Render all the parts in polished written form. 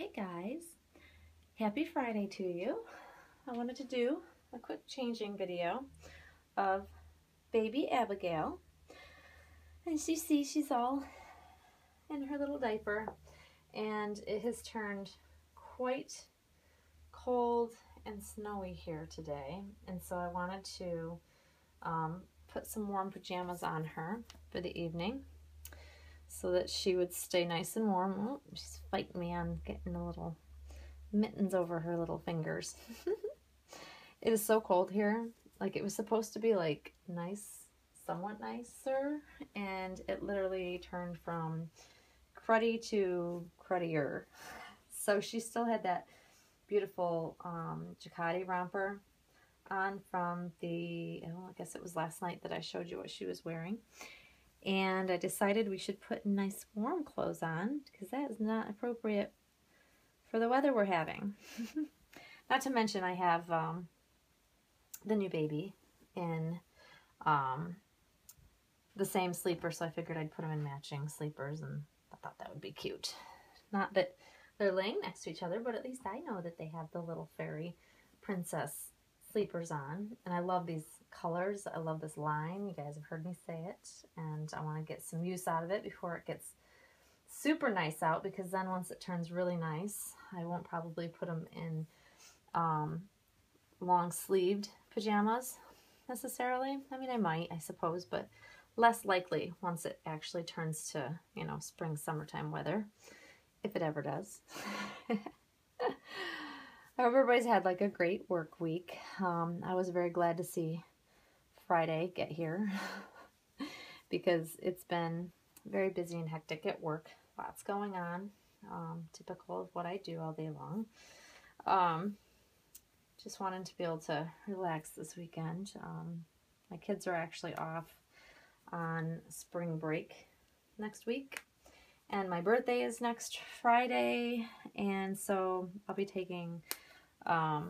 Hey guys, happy Friday to you. I wanted to do a quick changing video of baby Abigail. As you see, she's all in her little diaper and it has turned quite cold and snowy here today. And so I wanted to put some warm pajamas on her for the evening so that she would stay nice and warm. Oh, she's fighting me on getting the little mittens over her little fingers. It is so cold here. Like, it was supposed to be like nice, somewhat nicer, and it literally turned from cruddy to cruddier. So she still had that beautiful jacquardi romper on from the, oh, I guess it was last night that I showed you what she was wearing. And I decided we should put nice warm clothes on because that is not appropriate for the weather we're having. Not to mention I have the new baby in the same sleeper, so I figured I'd put them in matching sleepers, and I thought that would be cute. Not that they're laying next to each other, but at least I know that they have the little fairy princess sleepers on. And I love these colors. I love this line. You guys have heard me say it, and I want to get some use out of it before it gets super nice out, because then once it turns really nice, I won't probably put them in long-sleeved pajamas necessarily. I mean, I might, I suppose, but less likely once it actually turns to, you know, spring, summertime weather, if it ever does. I hope everybody's had like a great work week. I was very glad to see Friday get here because it's been very busy and hectic at work. Lots going on, typical of what I do all day long. Just wanted to be able to relax this weekend. My kids are actually off on spring break next week, and my birthday is next Friday, and so I'll be taking a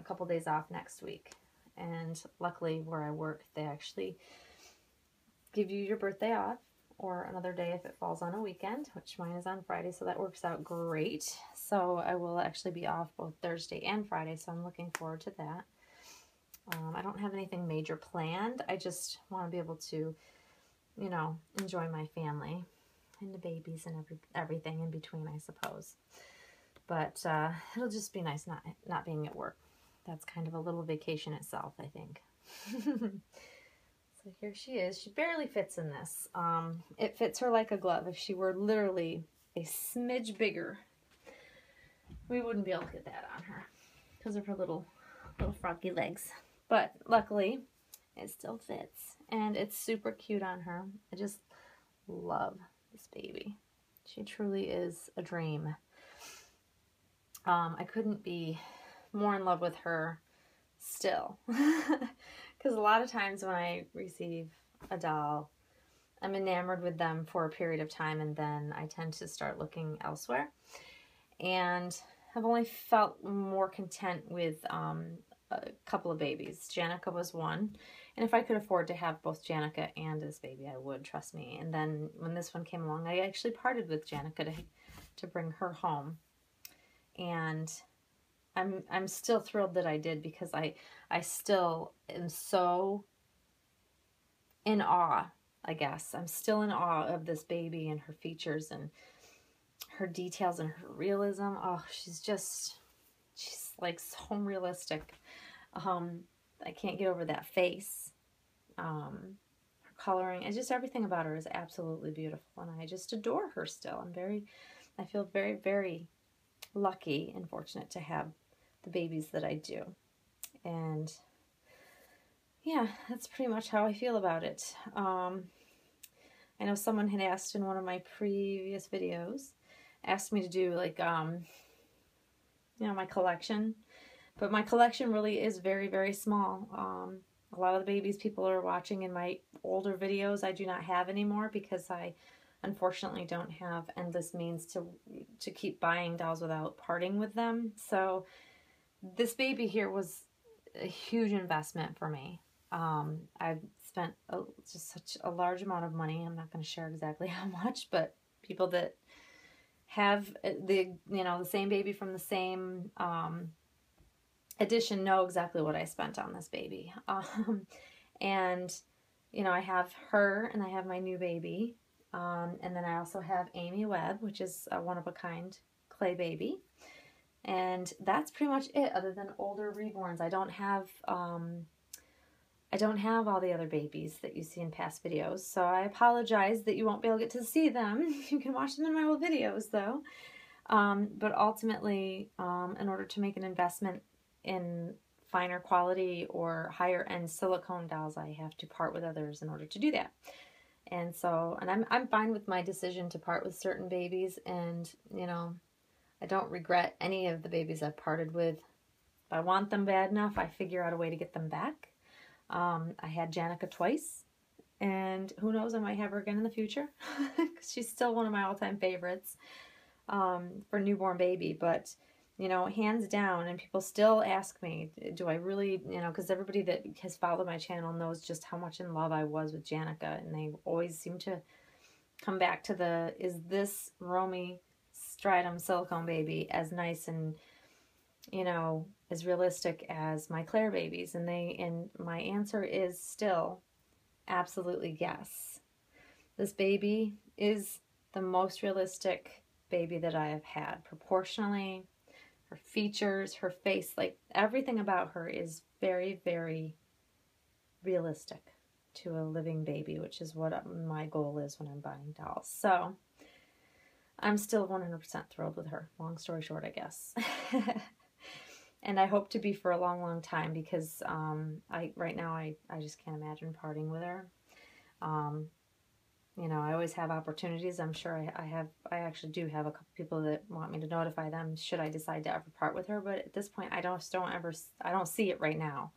couple days off next week. And luckily where I work, they actually give you your birthday off, or another day if it falls on a weekend, which mine is on Friday, so that works out great. So I will actually be off both Thursday and Friday, so I'm looking forward to that. I don't have anything major planned. I just want to be able to, you know, enjoy my family and the babies and everything in between, I suppose. But it'll just be nice not being at work. That's kind of a little vacation itself, I think. So here she is. She barely fits in this. It fits her like a glove. If she were literally a smidge bigger, we wouldn't be able to get that on her because of her little froggy legs. But luckily, it still fits, and it's super cute on her. I just love this baby. She truly is a dream. I couldn't be more in love with her still. Because a lot of times when I receive a doll, I'm enamored with them for a period of time, and then I tend to start looking elsewhere. And I've only felt more content with a couple of babies. Janica was one, and if I could afford to have both Janica and this baby, I would, trust me. And then when this one came along, I actually parted with Janica to bring her home. And I'm still thrilled that I did, because I still am so in awe, I guess. I'm still in awe of this baby and her features and her details and her realism. Oh, she's like so realistic. I can't get over that face. Her coloring, and just everything about her is absolutely beautiful, and I just adore her still. I feel very, very lucky and fortunate to have the babies that I do. And yeah, that's pretty much how I feel about it. I know someone had asked in one of my previous videos, asked me to do like, you know, my collection. But my collection really is very, very small. A lot of the babies people are watching in my older videos I do not have anymore, because I unfortunately don't have endless means to keep buying dolls without parting with them. So this baby here was a huge investment for me. I've spent just such a large amount of money. I'm not going to share exactly how much, but people that have the, the same baby from the same edition know exactly what I spent on this baby. And, I have her and I have my new baby. And then I also have Amy Webb, which is a one-of-a-kind clay baby. And that's pretty much it, other than older reborns. I don't have all the other babies that you see in past videos, so I apologize that you won't be able to get to see them. You can watch them in my old videos, though. But ultimately, in order to make an investment in finer quality or higher end silicone dolls, I have to part with others in order to do that. And so, and I'm fine with my decision to part with certain babies, and I don't regret any of the babies I've parted with. If I want them bad enough, I figure out a way to get them back. I had Janica twice, and who knows, I might have her again in the future, because she's still one of my all-time favorites for newborn baby. But hands down, and people still ask me, do I really, because everybody that has followed my channel knows just how much in love I was with Janica, and they always seem to come back to is this Romy Stratum silicone baby as nice and, as realistic as my Claire babies? And my answer is still absolutely yes. This baby is the most realistic baby that I have had, proportionally. Her features, her face, like everything about her is very, very realistic to a living baby, which is what my goal is when I'm buying dolls. So I'm still 100% thrilled with her. Long story short, I guess. And I hope to be for a long, long time, because right now I just can't imagine parting with her. I always have opportunities. I'm sure I actually do have a couple people that want me to notify them should I decide to ever part with her. But at this point, I don't see it right now.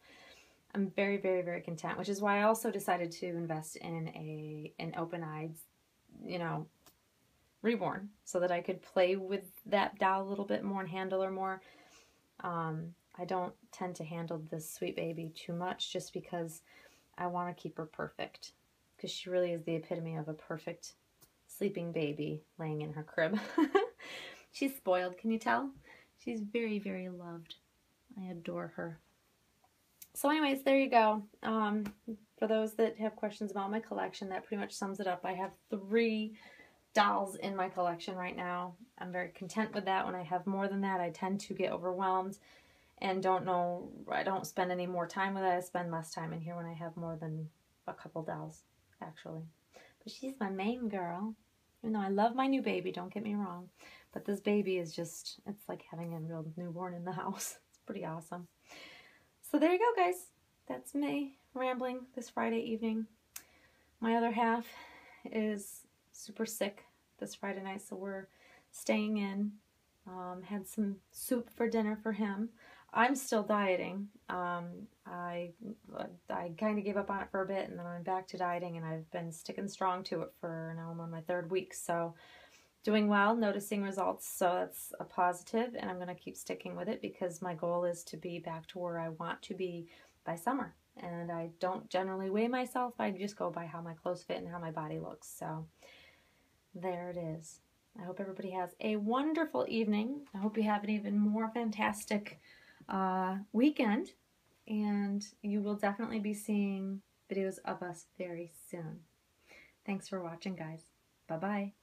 I'm very, very, very content, which is why I also decided to invest in an open-eyed, reborn, so that I could play with that doll a little bit more and handle her more. I don't tend to handle this sweet baby too much, just because I want to keep her perfect, because she really is the epitome of a perfect sleeping baby laying in her crib. She's spoiled, can you tell? She's very, very loved. I adore her. So anyways, there you go. For those that have questions about my collection, that pretty much sums it up. I have 3 dolls in my collection right now. I'm very content with that. When I have more than that, I tend to get overwhelmed and I don't spend any more time with it. I spend less time in here when I have more than a couple dolls, actually. But she's my main girl. Even though I love my new baby, don't get me wrong. But this baby is just, it's like having a real newborn in the house. It's pretty awesome. So there you go, guys. That's me rambling this Friday evening. My other half is super sick this Friday night, so we're staying in. Had some soup for dinner for him. I'm still dieting. I kind of gave up on it for a bit, and then I'm back to dieting, and I've been sticking strong to it for now. I'm on my 3rd week, so doing well, noticing results, so that's a positive, and I'm going to keep sticking with it, because my goal is to be back to where I want to be by summer. And I don't generally weigh myself. I just go by how my clothes fit and how my body looks. So there it is. I hope everybody has a wonderful evening. I hope you have an even more fantastic weekend. And you will definitely be seeing videos of us very soon. Thanks for watching, guys. Bye-bye.